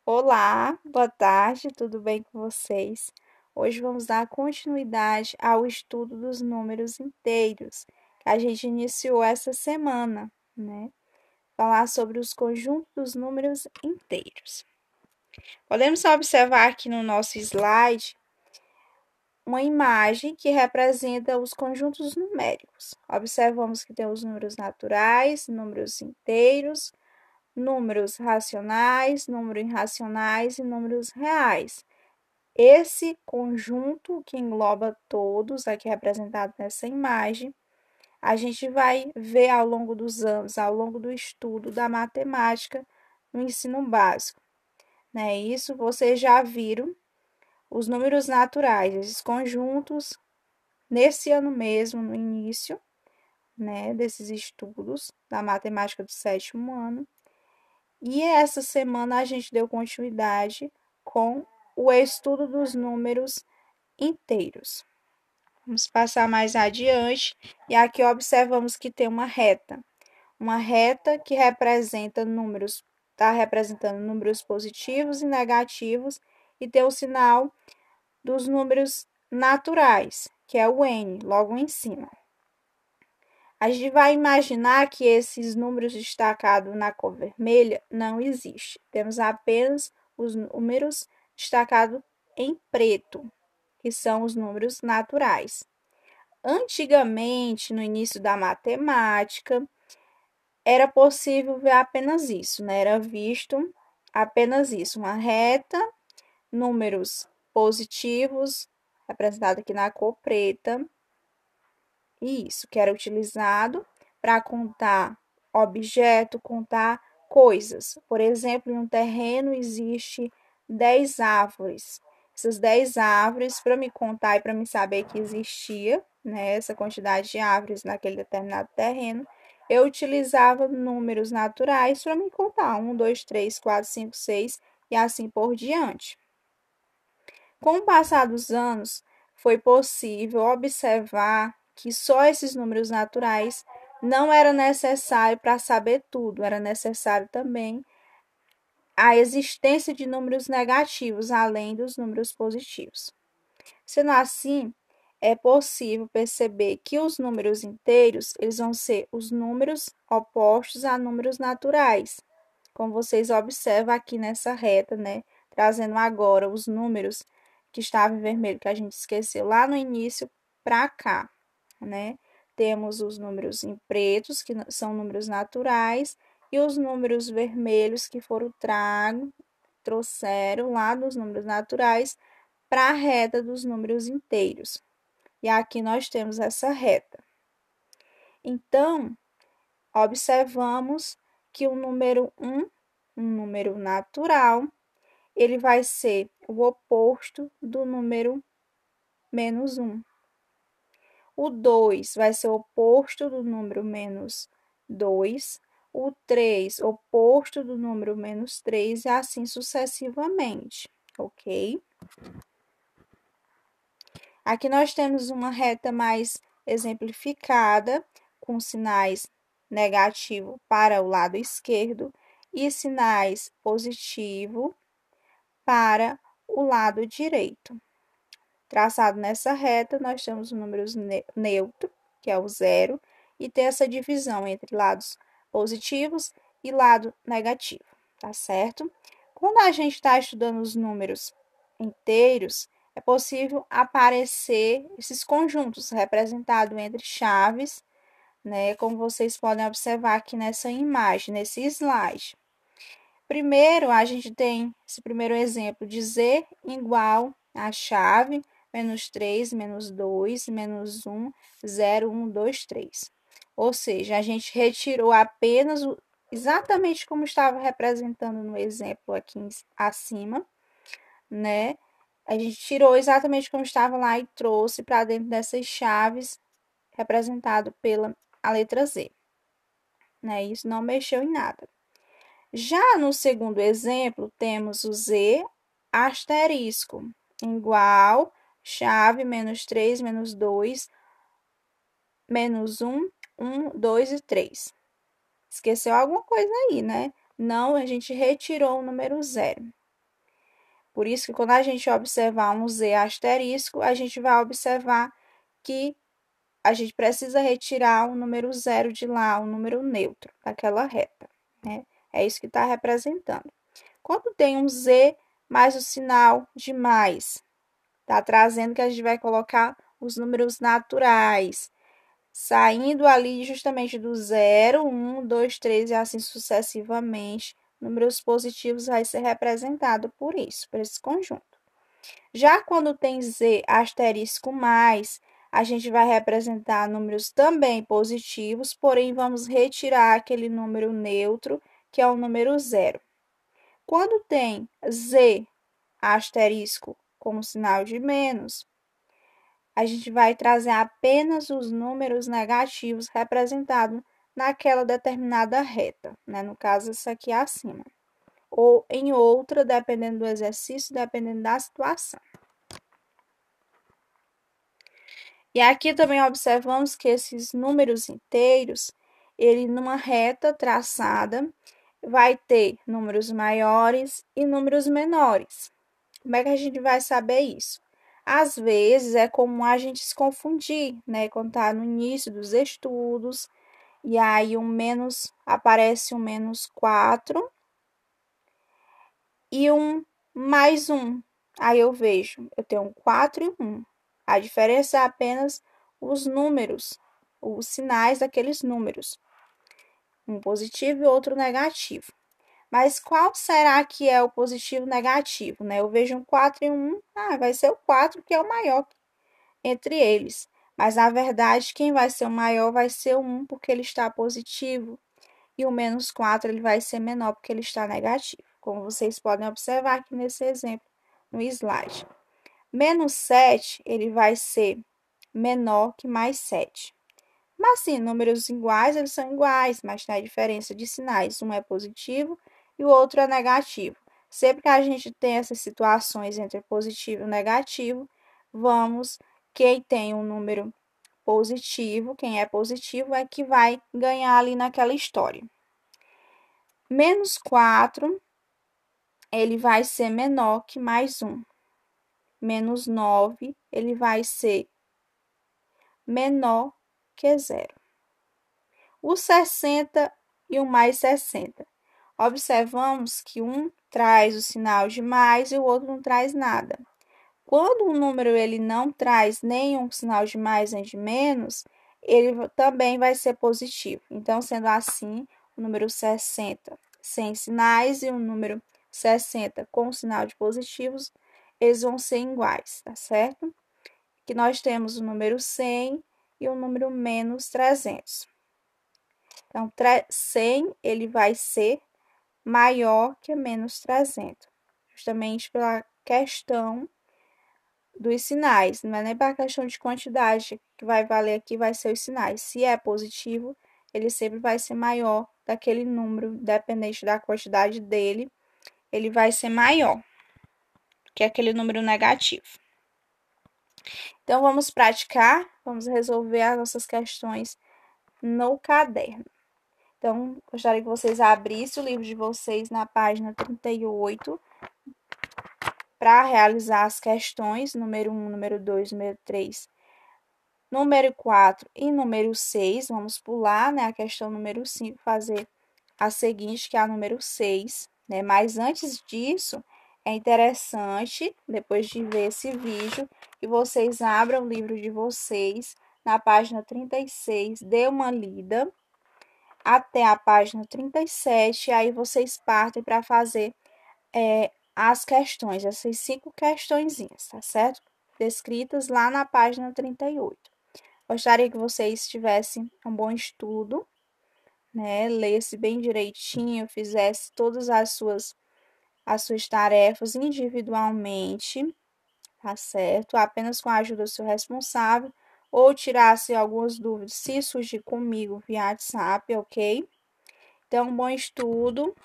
Olá, boa tarde, tudo bem com vocês? Hoje vamos dar continuidade ao estudo dos números inteiros, que a gente iniciou essa semana, né? Falar sobre os conjuntos dos números inteiros. Podemos observar aqui no nosso slide uma imagem que representa os conjuntos numéricos. Observamos que tem os números naturais, números inteiros, números racionais, números irracionais e números reais. Esse conjunto que engloba todos, aqui representado nessa imagem, a gente vai ver ao longo dos anos, ao longo do estudo da matemática no ensino básico, né? Isso vocês já viram os números naturais, esses conjuntos, nesse ano mesmo, no início, né, desses estudos da matemática do sétimo ano. E essa semana a gente deu continuidade com o estudo dos números inteiros. Vamos passar mais adiante e aqui observamos que tem uma reta que representa números, está representando números positivos e negativos e tem o sinal dos números naturais, que é o N, logo em cima. A gente vai imaginar que esses números destacados na cor vermelha não existem. Temos apenas os números destacados em preto, que são os números naturais. Antigamente, no início da matemática, era possível ver apenas isso, né? Era visto apenas isso, uma reta, números positivos, representado aqui na cor preta, e isso que era utilizado para contar objeto, contar coisas. Por exemplo, em um terreno existe 10 árvores. Essas 10 árvores, para me contar e para me saber que existia, né, essa quantidade de árvores naquele determinado terreno, eu utilizava números naturais para me contar. 1, 2, 3, 4, 5, 6 e assim por diante. Com o passar dos anos, foi possível observar que só esses números naturais não era necessário para saber tudo, era necessário também a existência de números negativos, além dos números positivos. Sendo assim, é possível perceber que os números inteiros, eles vão ser os números opostos a números naturais, como vocês observam aqui nessa reta, né? Trazendo agora os números que estavam em vermelho, que a gente esqueceu lá no início, para cá, né? Temos os números em pretos, que são números naturais, e os números vermelhos que foram trouxeram lá dos números naturais para a reta dos números inteiros. E aqui nós temos essa reta. Então, observamos que o número 1, um número natural, ele vai ser o oposto do número menos 1. O 2 vai ser o oposto do número menos 2. O 3, oposto do número menos 3, e assim sucessivamente, ok? Aqui nós temos uma reta mais exemplificada, com sinais negativo para o lado esquerdo e sinais positivo para o lado direito. Traçado nessa reta, nós temos o número neutro, que é o zero, e tem essa divisão entre lados positivos e lado negativo, tá certo? Quando a gente está estudando os números inteiros, é possível aparecer esses conjuntos representados entre chaves, né? Como vocês podem observar aqui nessa imagem, nesse slide. Primeiro, a gente tem esse primeiro exemplo de z igual a chave, menos 3, menos 2, menos 1, 0, 1, 2, 3. Ou seja, a gente retirou apenas exatamente como estava representando no exemplo aqui acima, né? A gente tirou exatamente como estava lá e trouxe para dentro dessas chaves, representado pela a letra Z, né? Isso não mexeu em nada. Já no segundo exemplo, temos o Z asterisco, igual chave menos 3, menos 2, menos 1, 1, 2 e 3. Esqueceu alguma coisa aí, né? Não, a gente retirou o número 0. Por isso que quando a gente observar um Z asterisco, a gente vai observar que a gente precisa retirar o número zero de lá, o número neutro daquela reta, né? É isso que está representando. Quando tem um Z mais o sinal de mais, está trazendo que a gente vai colocar os números naturais, saindo ali justamente do 0, 1, 2, 3 e assim sucessivamente. Números positivos vai ser representado por isso, por esse conjunto. Já quando tem Z asterisco mais, a gente vai representar números também positivos, porém vamos retirar aquele número neutro, que é o número zero. Quando tem Z asterisco como sinal de menos, a gente vai trazer apenas os números negativos representados naquela determinada reta, né? No caso, isso aqui é acima. Ou em outra, dependendo do exercício, dependendo da situação. E aqui também observamos que esses números inteiros, ele numa reta traçada, vai ter números maiores e números menores. Como é que a gente vai saber isso? Às vezes é comum a gente se confundir, né? Quando tá no início dos estudos, e aí aparece um menos 4 e um mais 1. Aí eu vejo, eu tenho um 4 e um 1. A diferença é apenas os números, os sinais daqueles números. Um positivo e outro negativo. Mas qual será que é o positivo e negativo, né? Eu vejo um 4 e um 1, vai ser o 4 que é o maior entre eles. Mas, na verdade, quem vai ser o maior vai ser o 1 porque ele está positivo. E o menos 4 ele vai ser menor porque ele está negativo. Como vocês podem observar aqui nesse exemplo, no slide. Menos 7, ele vai ser menor que mais 7. Mas, sim, números iguais, eles são iguais, mas tem a diferença de sinais. Um é positivo e o outro é negativo. Sempre que a gente tem essas situações entre positivo e negativo, quem tem um número positivo, quem é positivo, é que vai ganhar ali naquela história. Menos 4, ele vai ser menor que mais 1. Menos 9, ele vai ser menor que 0. O 60 e o mais 60. Observamos que um traz o sinal de mais e o outro não traz nada. Quando um número ele não traz nenhum sinal de mais nem de menos, ele também vai ser positivo. Então, sendo assim, o número 60 sem sinais e o número 60 com sinal de positivos, eles vão ser iguais, tá certo? Que nós temos o número 100 e o número menos 300. Então, 100 ele vai ser maior que menos 300, justamente pela questão dos sinais, não é nem para a questão de quantidade que vai valer aqui, vai ser os sinais. Se é positivo, ele sempre vai ser maior daquele número, independente da quantidade dele, ele vai ser maior que aquele número negativo. Então, vamos praticar, vamos resolver as nossas questões no caderno. Então, gostaria que vocês abrissem o livro de vocês na página 38 para realizar as questões, número 1, número 2, número 3, número 4 e número 6. Vamos pular, né, a questão número 5, fazer a seguinte, que é a número 6, né? Mas antes disso, é interessante, depois de ver esse vídeo, que vocês abram o livro de vocês na página 36, dê uma lida até a página 37, e aí vocês partem para fazer as questões, essas 5 questõezinhas, tá certo? Descritas lá na página 38. Gostaria que vocês tivessem um bom estudo, né? Lesse bem direitinho, fizesse todas as suas tarefas individualmente, tá certo? Apenas com a ajuda do seu responsável, ou tirasse algumas dúvidas se surgir comigo via WhatsApp, ok? Então, bom estudo.